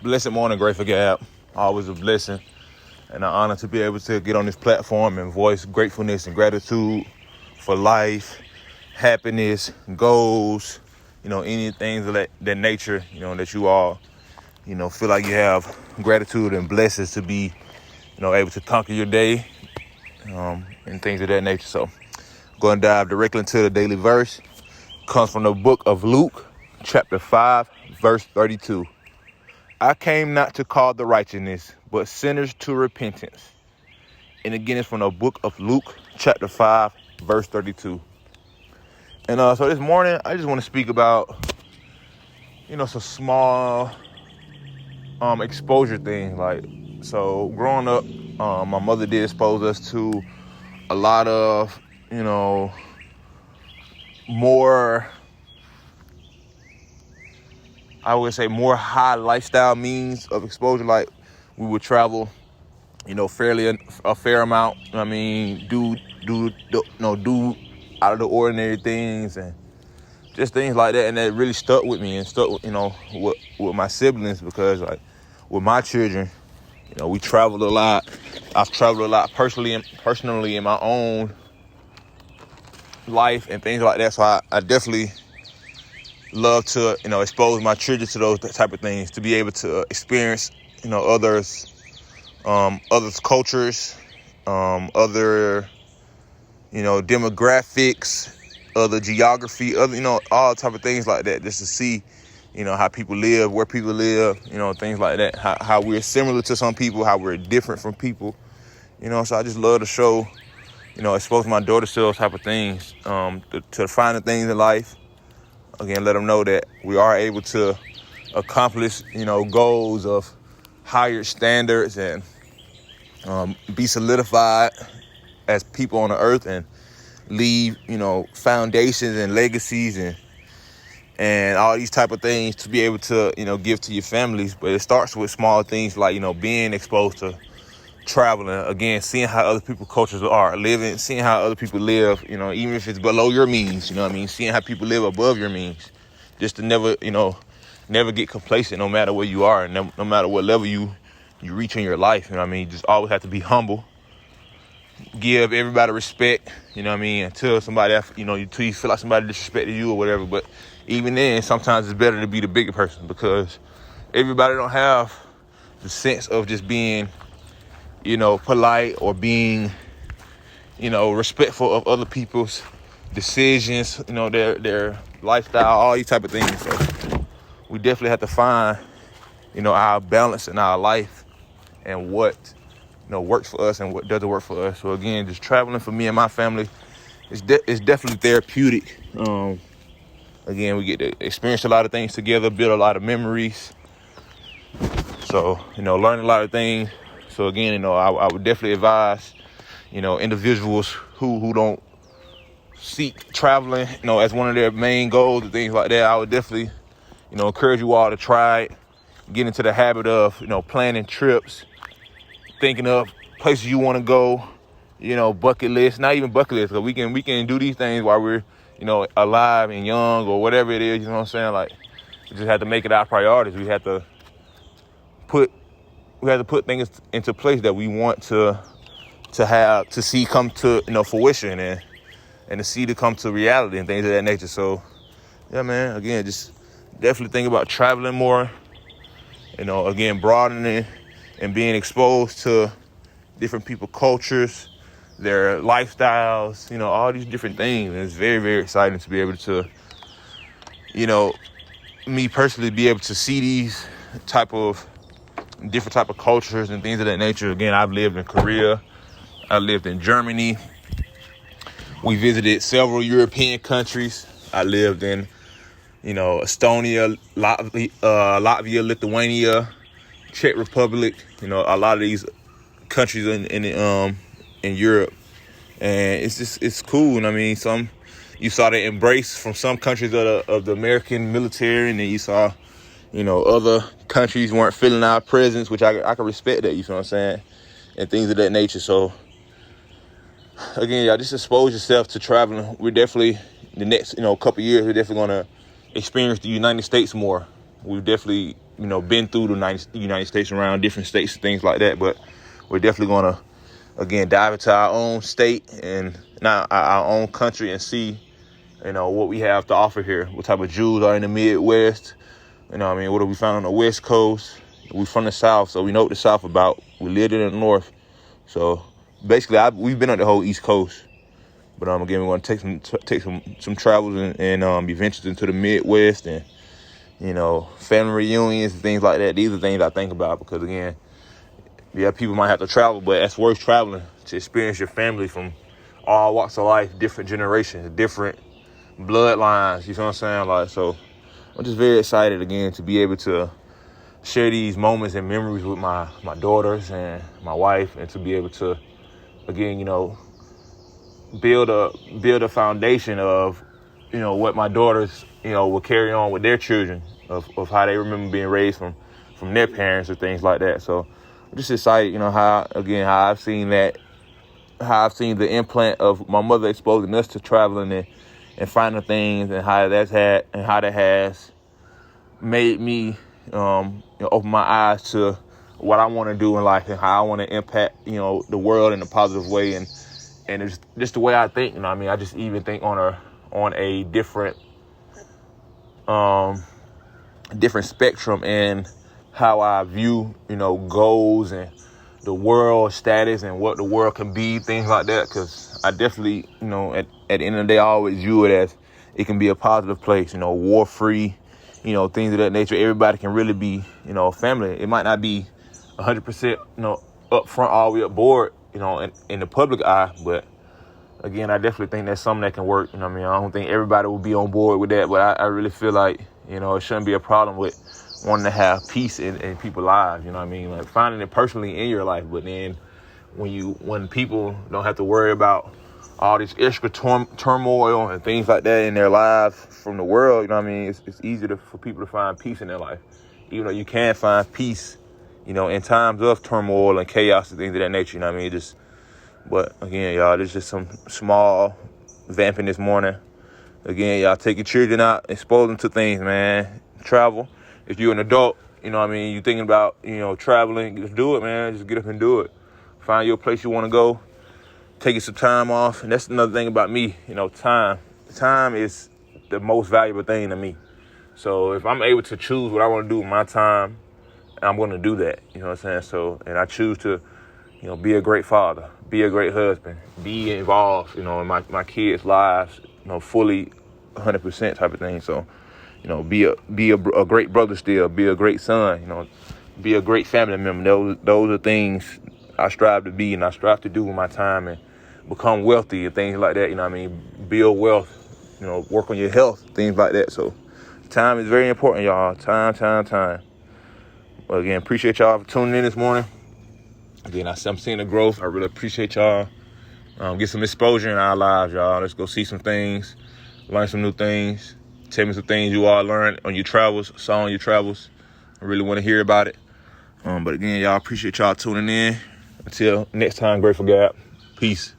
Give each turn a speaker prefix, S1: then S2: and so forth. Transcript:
S1: Blessed morning, Grateful Gab. Always a blessing and an honor to be able to get on this platform and voice gratefulness and gratitude for life, happiness, goals, anything of that nature, that you all, feel like you have gratitude and blessings to be, able to conquer your day, and things of that nature. So I'm going to dive directly into the daily verse. Comes from the book of Luke, chapter 5, verse 32. I came not to call the righteousness, but sinners to repentance. And again, it's from the book of Luke, chapter 5, verse 32. And so this morning, I just want to speak about, some small exposure thing. So growing up, my mother did expose us to a lot of, more, I would say, more high lifestyle means of exposure. Like we would travel, fairly a fair amount. Do out of the ordinary things and just things like that. And that really stuck with me and stuck, with my siblings, because like with my children, we traveled a lot. I've traveled a lot personally in my own life and things like that. So I definitely love to, expose my children to those type of things, to be able to experience, others' cultures, other, demographics, other geography, other, all type of things like that, just to see, how people live, where people live, things like that, how we're similar to some people, how we're different from people, so I just love to show, expose my daughters to those type of things, to find the things in life. Again, let them know that we are able to accomplish, goals of higher standards and be solidified as people on the earth and leave, foundations and legacies and all these type of things to be able to, give to your families. But it starts with small things like, being exposed to traveling, again, seeing how other people's cultures are living, seeing how other people live, even if it's below your means, seeing how people live above your means, just to never get complacent, no matter where you are and no matter what level you reach in your life. Just always have to be humble, give everybody respect, until somebody, until you feel like somebody disrespected you or whatever. But even then, sometimes it's better to be the bigger person, because everybody don't have the sense of just being, polite or being, respectful of other people's decisions, their lifestyle, all these type of things. So we definitely have to find, our balance in our life and what, works for us and what doesn't work for us. So again, just traveling for me and my family, it's definitely therapeutic. Again, we get to experience a lot of things together, build a lot of memories. So, learn a lot of things. So again, I would definitely advise, individuals who don't seek traveling, as one of their main goals and things like that. I would definitely, encourage you all to try it, get into the habit of, planning trips, thinking of places you want to go, bucket list, not even bucket list, because we can do these things while we're, alive and young or whatever it is, like we just have to make it our priorities. We have to put things into place that we want to see come to, fruition and to see to come to reality and things of that nature. So yeah, man, again, just definitely think about traveling more, again, broadening and being exposed to different people's cultures, their lifestyles, all these different things. And it's very, very exciting to be able to, me personally, be able to see these different type of cultures and things of that nature. Again, I've lived in Korea. I lived in Germany. We visited several European countries. I lived in, Estonia, Latvia, Lithuania, Czech Republic, a lot of these countries in Europe. And it's cool. And you saw the embrace from some countries of the American military, and then you saw, other countries weren't feeling our presence, which I can respect that, you feel what I'm saying, and things of that nature. So again, y'all, just expose yourself to traveling. We're definitely, the next, couple years, we're definitely going to experience the United States more. We've definitely, been through the United States, around different states and things like that. But we're definitely going to, again, dive into our own state and not our own country and see, what we have to offer here. What type of Jews are in the Midwest? What do we find on the West Coast? We from the South, so we know what the South about. We lived in the North. So basically, we've been on the whole East Coast. But again, we're going to take some travels and be ventures into the Midwest and, family reunions and things like that. These are things I think about because, again, people might have to travel, but it's worth traveling to experience your family from all walks of life, different generations, different bloodlines. You know what I'm saying? So I'm just very excited, again, to be able to share these moments and memories with my daughters and my wife, and to be able to, again, build a foundation of, what my daughters, will carry on with their children of how they remember being raised from their parents or things like that. So I'm just excited, how I've seen the implant of my mother exposing us to traveling and finding things, and how that has made me, open my eyes to what I want to do in life and how I want to impact, the world in a positive way. And it's just the way I think, I just even think on a different spectrum in how I view, goals and the world status and what the world can be, things like that. Because I definitely, at the end of the day, I always view it as it can be a positive place, war-free, things of that nature. Everybody can really be, family. It might not be 100%, up front, all the way up board, in the public eye. But again, I definitely think that's something that can work. I don't think everybody will be on board with that, but I really feel like, it shouldn't be a problem with wanting to have peace in people's lives. Like finding it personally in your life. But then when people don't have to worry about all this extra turmoil and things like that in their lives from the world, it's easier for people to find peace in their life. Even though you can find peace, in times of turmoil and chaos and things of that nature, But again, y'all, this is just some small vamping this morning. Again, y'all take your children out, expose them to things, man. Travel. If you're an adult, you're thinking about, traveling, just do it, man. Just get up and do it. Find your place you want to go. Taking some time off. And that's another thing about me, time. Time is the most valuable thing to me. So if I'm able to choose what I want to do with my time, I'm going to do that. You know what I'm saying? So, and I choose to, be a great father, be a great husband, be involved, in my kids' lives, fully 100% type of thing. So, be a great brother still, be a great son, be a great family member. Those are things I strive to be and I strive to do with my time and become wealthy and things like that. Build wealth, work on your health, things like that. So time is very important, y'all. Time. Well, again, appreciate y'all for tuning in this morning. Again, I'm seeing the growth. I really appreciate y'all. Get some exposure in our lives, y'all. Let's go see some things, learn some new things. Tell me some things you all learned on your travels, saw on your travels. I really want to hear about it. But again, y'all, appreciate y'all tuning in. Until next time, Grateful Gab. Peace.